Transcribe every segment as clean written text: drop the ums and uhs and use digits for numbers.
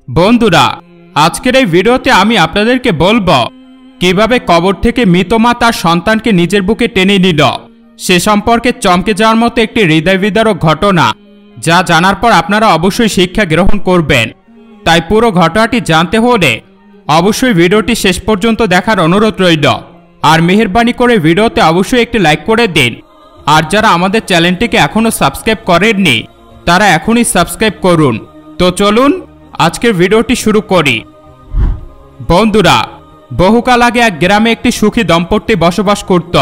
বন্ধুরা, আজকের এই ভিডিওতে আমি আপনাদেরকে বলবো কিভাবে কবর থেকে মৃত মা তার সন্তানকে নিজের বুকে টেনে নিল। সে সম্পর্কে চমকে যাওয়ার মতো একটি হৃদয় বিদারক ঘটনা, যা জানার পর আপনারা অবশ্যই শিক্ষা গ্রহণ করবেন। তাই পুরো ঘটনাটি জানতে হলে অবশ্যই ভিডিওটি শেষ পর্যন্ত দেখার অনুরোধ রইল। আর মেহেরবানি করে ভিডিওতে অবশ্যই একটি লাইক করে দিন। আর যারা আমাদের চ্যানেলটিকে এখনও সাবস্ক্রাইব করেননি তারা এখনই সাবস্ক্রাইব করুন। তো চলুন আজকের ভিডিওটি শুরু করি। বন্ধুরা, বহুকাল আগে এক গ্রামে একটি সুখী দম্পতি বসবাস করত।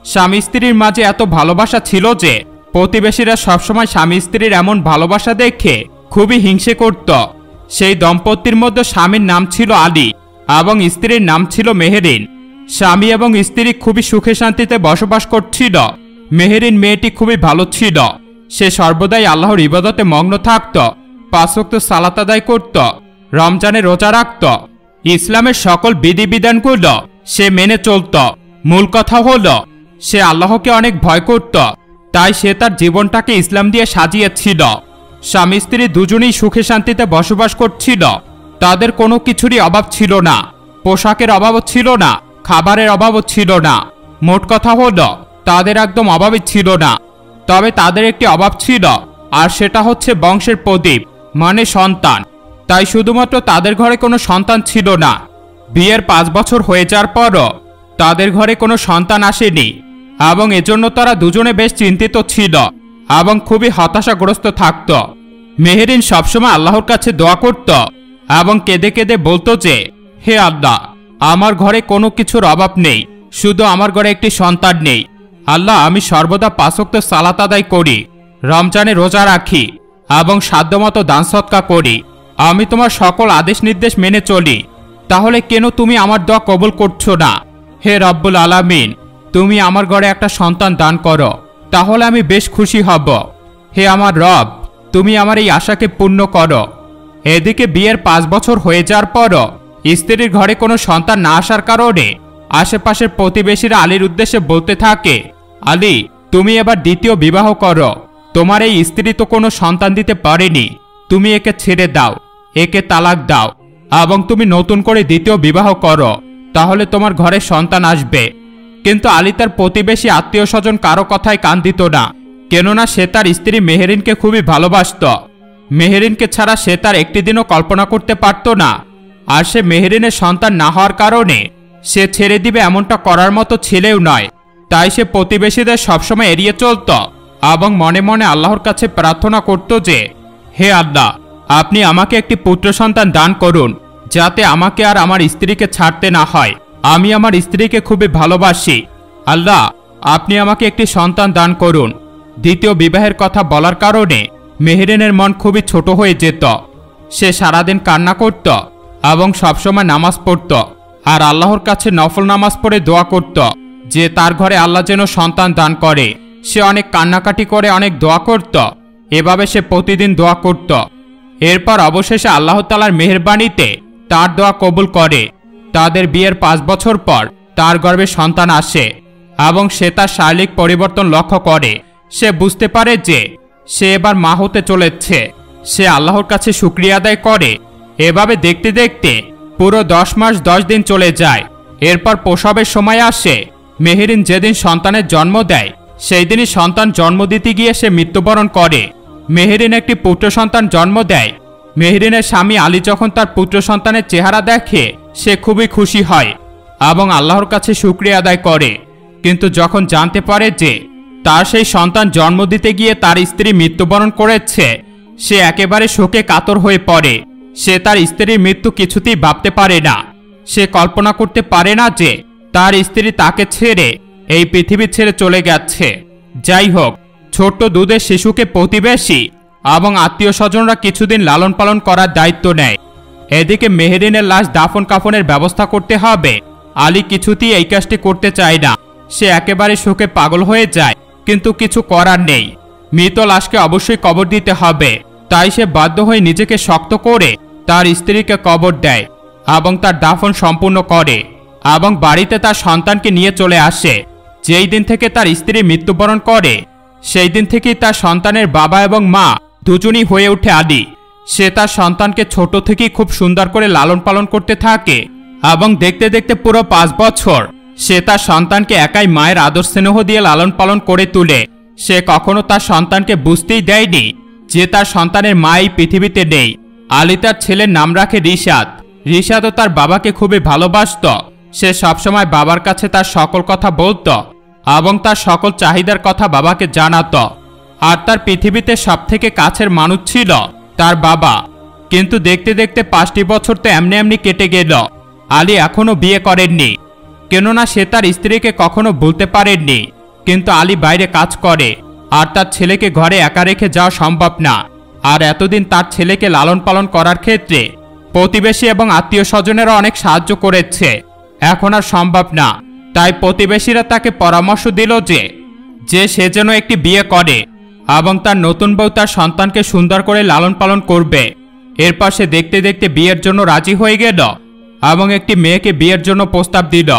স্বামী স্ত্রীর মাঝে এত ভালোবাসা ছিল যে প্রতিবেশীরা সবসময় স্বামী স্ত্রীর এমন ভালোবাসা দেখে খুবই হিংসে করত। সেই দম্পতির মধ্যে স্বামীর নাম ছিল আলী এবং স্ত্রীর নাম ছিল মেহেরিন। স্বামী এবং স্ত্রী খুবই সুখে শান্তিতে বসবাস করছিল। মেহেরিন মেয়েটি খুবই ভালো ছিল। সে সর্বদাই আল্লাহর ইবাদতে মগ্ন থাকত, 5 ওয়াক্ত সালাত আদায় করত, রমজানে রোজা রাখত, ইসলামের সকল বিধিবিধানগুলো সে মেনে চলত। মূল কথা হলো সে আল্লাহকে অনেক ভয় করত, তাই সে তার জীবনটাকে ইসলাম দিয়ে সাজিয়েছিল। স্বামী স্ত্রী দুজনেই সুখে শান্তিতে বসবাস করছিল। তাদের কোনো কিছুরই অভাব ছিল না, পোশাকের অভাবও ছিল না, খাবারের অভাবও ছিল না। মোট কথা হলো তাদের একদম অভাবই ছিল না। তবে তাদের একটি অভাব ছিল, আর সেটা হচ্ছে বংশের প্রদীপ, মানে সন্তান। তাই শুধুমাত্র তাদের ঘরে কোনো সন্তান ছিল না। বিয়ের 5 বছর হয়ে যাওয়ার পরও তাদের ঘরে কোনো সন্তান আসেনি এবং এজন্য তারা দুজনে বেশ চিন্তিত ছিল এবং খুবই হতাশাগ্রস্ত থাকত। মেহেরিন সবসময় আল্লাহর কাছে দোয়া করত এবং কেঁদে কেঁদে বলতো যে, হে আল্লাহ, আমার ঘরে কোনো কিছুর অভাব নেই, শুধু আমার ঘরে একটি সন্তান নেই। আল্লাহ, আমি সর্বদা 5 ওয়াক্ত সালাত আদায় করি, রমজানে রোজা রাখি এবং সাধ্যমতো দান সদকা করি। আমি তোমার সকল আদেশ নির্দেশ মেনে চলি, তাহলে কেন তুমি আমার দোয়া কবুল করছো না? হে রব্বুল আলামিন, তুমি আমার ঘরে একটা সন্তান দান করো, তাহলে আমি বেশ খুশি হব। হে আমার রব, তুমি আমার এই আশাকে পূর্ণ করো। এদিকে বিয়ের 5 বছর হয়ে যাওয়ার পরও স্ত্রীর ঘরে কোনো সন্তান না আসার কারণে আশেপাশের প্রতিবেশীরা আলীর উদ্দেশ্যে বলতে থাকে, আলী, তুমি এবার দ্বিতীয় বিবাহ করো। তোমার এই স্ত্রী তো কোনো সন্তান দিতে পারেনি, তুমি একে ছেড়ে দাও, একে তালাক দাও এবং তুমি নতুন করে দ্বিতীয় বিবাহ করো, তাহলে তোমার ঘরে সন্তান আসবে। কিন্তু আলী তার প্রতিবেশী আত্মীয় স্বজন কারো কথায় কান দিত না, কেননা সে তার স্ত্রী মেহেরিনকে খুবই ভালোবাসত। মেহেরিনকে ছাড়া সে তার একটি দিনও কল্পনা করতে পারত না। আর সে মেহেরিনের সন্তান না হওয়ার কারণে সে ছেড়ে দিবে এমনটা করার মতো ছেলেও নয়। তাই সে প্রতিবেশীদের সবসময় এড়িয়ে চলত এবং মনে মনে আল্লাহর কাছে প্রার্থনা করত যে, হে আল্লাহ, আপনি আমাকে একটি পুত্র সন্তান দান করুন, যাতে আমাকে আর আমার স্ত্রীকে ছাড়তে না হয়। আমি আমার স্ত্রীকে খুবই ভালোবাসি। আল্লাহ, আপনি আমাকে একটি সন্তান দান করুন। দ্বিতীয় বিবাহের কথা বলার কারণে মেহেরিনের মন খুবই ছোট হয়ে যেত। সে সারাদিন কান্না করত এবং সবসময় নামাজ পড়ত আর আল্লাহর কাছে নফল নামাজ পড়ে দোয়া করত যে তার ঘরে আল্লাহ যেন সন্তান দান করে। সে অনেক কান্নাকাটি করে অনেক দোয়া করত। এভাবে সে প্রতিদিন দোয়া করত। এরপর অবশেষে আল্লাহ তাআলার মেহেরবানিতে তার দোয়া কবুল করে। তাদের বিয়ের 5 বছর পর তার গর্ভে সন্তান আসে এবং সে তার শারীরিক পরিবর্তন লক্ষ্য করে। সে বুঝতে পারে যে সে এবার মা হতে চলেছে। সে আল্লাহর কাছে শুকরিয়া আদায় করে। এভাবে দেখতে দেখতে পুরো 10 মাস 10 দিন চলে যায়। এরপর প্রসবের সময় আসে। মেহেরিন যেদিন সন্তানের জন্ম দেয় সেই দিনই সন্তান জন্ম দিতে গিয়ে সে মৃত্যুবরণ করে। মেহেরিন একটি পুত্র সন্তান জন্ম দেয়। মেহেরিনের স্বামী আলী যখন তার পুত্র সন্তানের চেহারা দেখে সে খুবই খুশি হয় এবং আল্লাহর কাছে শুকরিয়া আদায় করে। কিন্তু যখন জানতে পারে যে তার সেই সন্তান জন্ম দিতে গিয়ে তার স্ত্রী মৃত্যুবরণ করেছে, সে একেবারে শোকে কাতর হয়ে পড়ে। সে তার স্ত্রীর মৃত্যু কিছুতেই ভাবতে পারে না। সে কল্পনা করতে পারে না যে তার স্ত্রী তাকে ছেড়ে এই পৃথিবী ছেড়ে চলে গেছে। যাই হোক, ছোট্ট দুধের শিশুকে প্রতিবেশী এবং আত্মীয় স্বজনরা কিছুদিন লালন পালন করার দায়িত্ব নেয়। এদিকে মেহেরিনের লাশ দাফন কাফনের ব্যবস্থা করতে হবে। আলী কিছুতেই এই কাজটি করতে চায় না। সে একেবারে শোকে পাগল হয়ে যায়, কিন্তু কিছু করার নেই। মৃত লাশকে অবশ্যই কবর দিতে হবে। তাই সে বাধ্য হয়ে নিজেকে শক্ত করে তার স্ত্রীকে কবর দেয় এবং তার দাফন সম্পূর্ণ করে এবং বাড়িতে তার সন্তানকে নিয়ে চলে আসে। যেই দিন থেকে তার স্ত্রী মৃত্যুবরণ করে সেই দিন থেকেই তার সন্তানের বাবা এবং মা দুজনই হয়ে ওঠে আলী। সে তার সন্তানকে ছোট থেকেই খুব সুন্দর করে লালন পালন করতে থাকে এবং দেখতে দেখতে পুরো 5 বছর সে তার সন্তানকে একাই মায়ের আদর স্নেহ দিয়ে লালন পালন করে তোলে। সে কখনো তার সন্তানকে বুঝতেই দেয়নি যে তার সন্তানের মা এই পৃথিবীতে নেই। আলী তার ছেলের নাম রাখে রিশাদ। রিশাদও তার বাবাকে খুবই ভালোবাসত। সে সবসময় বাবার কাছে তার সকল কথা বলত এবং তার সকল চাহিদার কথা বাবাকে জানাতো। আর তার পৃথিবীতে সবথেকে কাছের মানুষ ছিল তার বাবা। কিন্তু দেখতে দেখতে 5টি বছর তো এমনি এমনি কেটে গেল। আলী এখনো বিয়ে করেননি, কেননা সে তার স্ত্রীকে কখনো বলতে পারেননি। কিন্তু আলী বাইরে কাজ করে আর তার ছেলেকে ঘরে একা রেখে যাওয়া সম্ভব না। আর এতদিন তার ছেলেকে লালন পালন করার ক্ষেত্রে প্রতিবেশী এবং আত্মীয় স্বজনেরা অনেক সাহায্য করেছে। এখন আর সম্ভব না। তাই প্রতিবেশীরা তাকে পরামর্শ দিল যে সে যেন একটি বিয়ে করে এবং তার নতুন বউ তার সন্তানকে সুন্দর করে লালন পালন করবে। এরপর সে দেখতে দেখতে বিয়ের জন্য রাজি হয়ে গেল এবং একটি মেয়েকে বিয়ের জন্য প্রস্তাব দিল।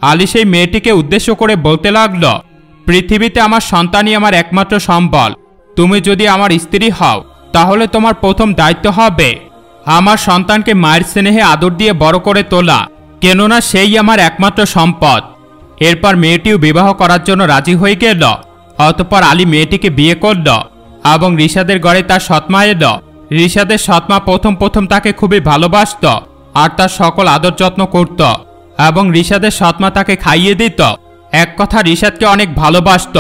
আলী সেই মেয়েটিকে উদ্দেশ্য করে বলতে লাগলো, পৃথিবীতে আমার সন্তানই আমার একমাত্র সম্বল। তুমি যদি আমার স্ত্রী হও তাহলে তোমার প্রথম দায়িত্ব হবে আমার সন্তানকে মায়ের স্নেহে আদর দিয়ে বড় করে তোলা, কেননা সেই আমার একমাত্র সম্পদ। এরপর মেয়েটিও বিবাহ করার জন্য রাজি হয়ে গেল। অতঃপর আলী মেয়েটিকে বিয়ে করল এবং রিশাদের ঘরে তার সৎমা এল। রিশাদের সৎমা প্রথম তাকে খুবই ভালোবাসত আর তার সকল আদর যত্ন করত এবং রিশাদের সৎমা তাকে খাইয়ে দিত। এক কথা রিশাদকে অনেক ভালোবাসত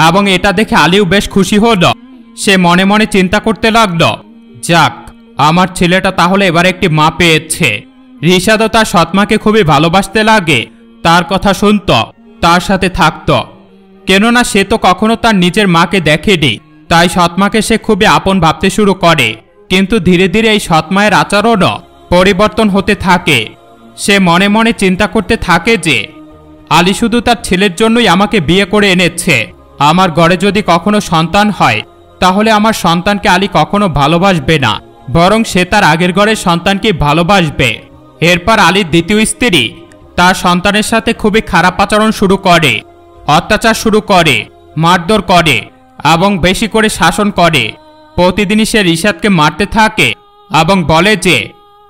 এবং এটা দেখে আলীও বেশ খুশি হল। সে মনে মনে চিন্তা করতে লাগলো, যাক, আমার ছেলেটা তাহলে এবার একটি মা পেয়েছে। রিশাদও তার সৎমাকে খুবই ভালোবাসতে লাগে, তার কথা শুনত, তার সাথে থাকত। কেননা সে তো কখনো তার নিজের মাকে দেখেনি, তাই সৎমাকে সে খুবই আপন ভাবতে শুরু করে। কিন্তু ধীরে ধীরে এই সৎমায়ের আচরণও পরিবর্তন হতে থাকে। সে মনে মনে চিন্তা করতে থাকে যে আলী শুধু তার ছেলের জন্যই আমাকে বিয়ে করে এনেছে। আমার ঘরে যদি কখনো সন্তান হয় তাহলে আমার সন্তানকে আলী কখনো ভালোবাসবে না, বরং সে তার আগের ঘরের সন্তানকে ভালোবাসবে। এরপর আলীর দ্বিতীয় স্ত্রী তার সন্তানের সাথে খুবই খারাপ আচরণ শুরু করে, অত্যাচার শুরু করে, মারধর করে এবং বেশি করে শাসন করে। প্রতিদিনই সে রিশাদকে মারতে থাকে এবং বলে যে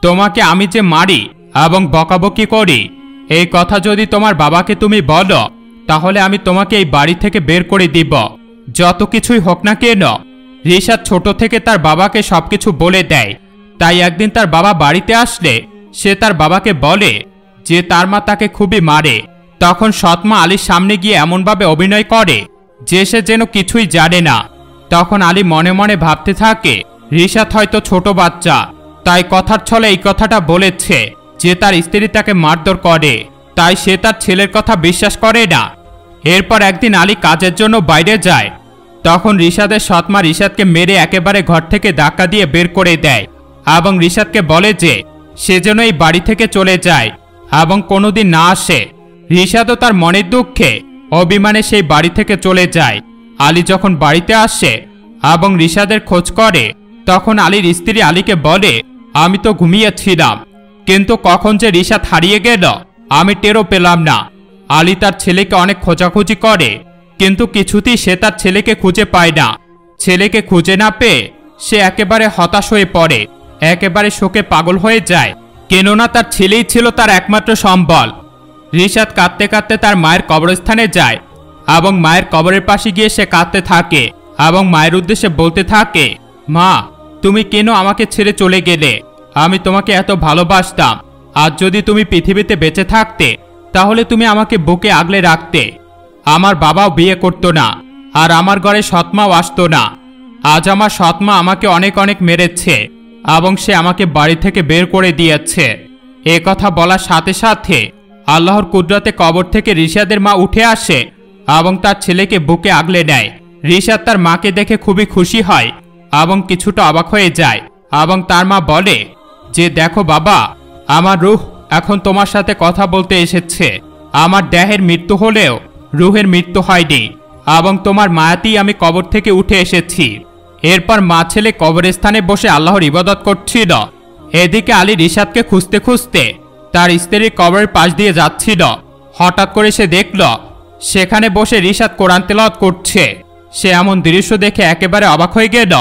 তোমাকে আমি যে মারি এবং বকাবকি করি, এই কথা যদি তোমার বাবাকে তুমি বলো তাহলে আমি তোমাকে এই বাড়ি থেকে বের করে দিব, যত কিছুই হোক না কেন। রিশাদ ছোট থেকে তার বাবাকে সবকিছু বলে দেয়। তাই একদিন তার বাবা বাড়িতে আসলে সে তার বাবাকে বলে যে তার মা তাকে খুবই মারে। তখন সৎমা আলীর সামনে গিয়ে এমনভাবে অভিনয় করে যে সে যেন কিছুই জানে না। তখন আলী মনে মনে ভাবতে থাকে রিশাদ হয়তো ছোট বাচ্চা, তাই কথার ছলে এই কথাটা বলেছে যে তার স্ত্রী তাকে মারধর করে, তাই সে তার ছেলের কথা বিশ্বাস করে না। এরপর একদিন আলী কাজের জন্য বাইরে যায়। তখন রিশাদের সৎমা রিশাদকে মেরে একেবারে ঘর থেকে ধাক্কা দিয়ে বের করে দেয় এবং রিশাদকে বলে যে সে যেন এই বাড়ি থেকে চলে যায় এবং কোনোদিন না আসে। রিশাদও তার মনের দুঃখে অভিমানে সেই বাড়ি থেকে চলে যায়। আলী যখন বাড়িতে আসে এবং রিশাদের খোঁজ করে তখন আলীর স্ত্রী আলীকে বলে, আমি তো ঘুমিয়েছিলাম, কিন্তু কখন যে রিশাদ হারিয়ে গেল আমি টেরও পেলাম না। আলী তার ছেলেকে অনেক খোঁজাখুঁজি করে, কিন্তু কিছুতেই সে তার ছেলেকে খুঁজে পায় না। ছেলেকে খুঁজে না পেয়ে সে একেবারে হতাশ হয়ে পড়ে, একেবারে শোকে পাগল হয়ে যায়, কেননা তার ছেলেই ছিল তার একমাত্র সম্বল। রিশাদ কাঁদতে কাঁদতে তার মায়ের কবরস্থানে যায় এবং মায়ের কবরের পাশে গিয়ে সে কাঁদতে থাকে এবং মায়ের উদ্দেশ্যে বলতে থাকে, মা, তুমি কেন আমাকে ছেড়ে চলে গেলে? আমি তোমাকে এত ভালোবাসতাম। আজ যদি তুমি পৃথিবীতে বেঁচে থাকতে তাহলে তুমি আমাকে বুকে আগলে রাখতে। আমার বাবাও বিয়ে করতো না আর আমার ঘরে সৎমাও আসতো না। আজ আমার সৎমা আমাকে অনেক অনেক মেরেছে এবং সে আমাকে বাড়ি থেকে বের করে দিয়েছে। এ কথা বলার সাথে সাথে আল্লাহর কুদরতে কবর থেকে রিশাদের মা উঠে আসে এবং তার ছেলেকে বুকে আগলে নেয়। রিশাদ তার মাকে দেখে খুবই খুশি হয় এবং কিছুটা অবাক হয়ে যায় এবং তার মা বলে যে দেখো বাবা, আমার রূহ এখন তোমার সাথে কথা বলতে এসেছে। আমার দেহের মৃত্যু হলেও রূহের মৃত্যু হয়নি এবং তোমার মায়াতেই আমি কবর থেকে উঠে এসেছি। এরপর মা ছেলে কবরস্থানে বসে আল্লাহর ইবাদত করছিল। এদিকে আলী রিশাদকে খুঁজতে খুঁজতে তার স্ত্রীর কবরের পাশ দিয়ে যাচ্ছিল। হঠাৎ করে সে দেখল সেখানে বসে রিশাদ কোরআন তেলাওয়াত করছে। সে এমন দৃশ্য দেখে একেবারে অবাক হয়ে গেল।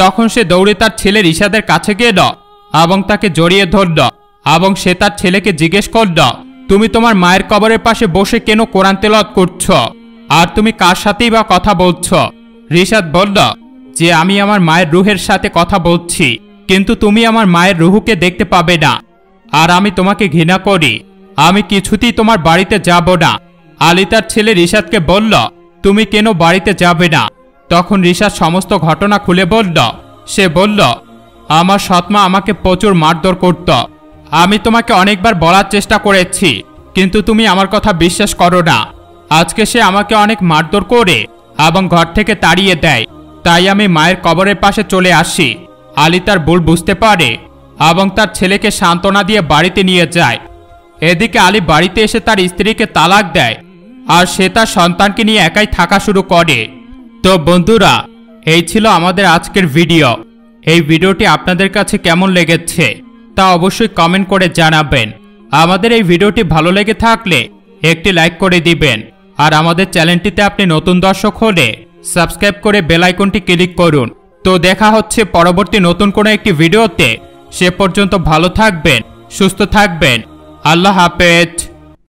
তখন সে দৌড়ে তার ছেলে রিশাদের কাছে গেল এবং তাকে জড়িয়ে ধরল এবং সে তার ছেলেকে জিজ্ঞেস করল, তুমি তোমার মায়ের কবরের পাশে বসে কেন কোরআন তেলাওয়াত করছো? আর তুমি কার সাথেই বা কথা বলছো? রিশাদ বলল যে আমি আমার মায়ের রুহের সাথে কথা বলছি, কিন্তু তুমি আমার মায়ের রুহুকে দেখতে পাবে না। আর আমি তোমাকে ঘৃণা করি, আমি কিছুতেই তোমার বাড়িতে যাব না। আলী তার ছেলে রিশাদকে বলল, তুমি কেন বাড়িতে যাবে না? তখন রিশাদ সমস্ত ঘটনা খুলে বলল। সে বলল, আমার সৎমা আমাকে প্রচুর মারধর করত। আমি তোমাকে অনেকবার বলার চেষ্টা করেছি, কিন্তু তুমি আমার কথা বিশ্বাস করো না। আজকে সে আমাকে অনেক মারধর করে এবং ঘর থেকে তাড়িয়ে দেয়, তাই আমি মায়ের কবরের পাশে চলে আসি। আলী তার ভুল বুঝতে পারে এবং তার ছেলেকে সান্ত্বনা দিয়ে বাড়িতে নিয়ে যায়। এদিকে আলী বাড়িতে এসে তার স্ত্রীকে তালাক দেয় আর সে তার সন্তানকে নিয়ে একাই থাকা শুরু করে। তো বন্ধুরা, এই ছিল আমাদের আজকের ভিডিও। এই ভিডিওটি আপনাদের কাছে কেমন লেগেছে তা অবশ্যই কমেন্ট করে জানাবেন। আমাদের এই ভিডিওটি ভালো লেগে থাকলে একটি লাইক করে দিবেন আর আমাদের চ্যানেলটিতে আপনি নতুন দর্শক হলে সাবস্ক্রাইব করে বেল আইকনটি ক্লিক করুন। তো দেখা হচ্ছে পরবর্তী নতুন কোনো একটি ভিডিওতে। সে পর্যন্ত ভালো থাকবেন, সুস্থ থাকবেন। আল্লাহ হাফেজ।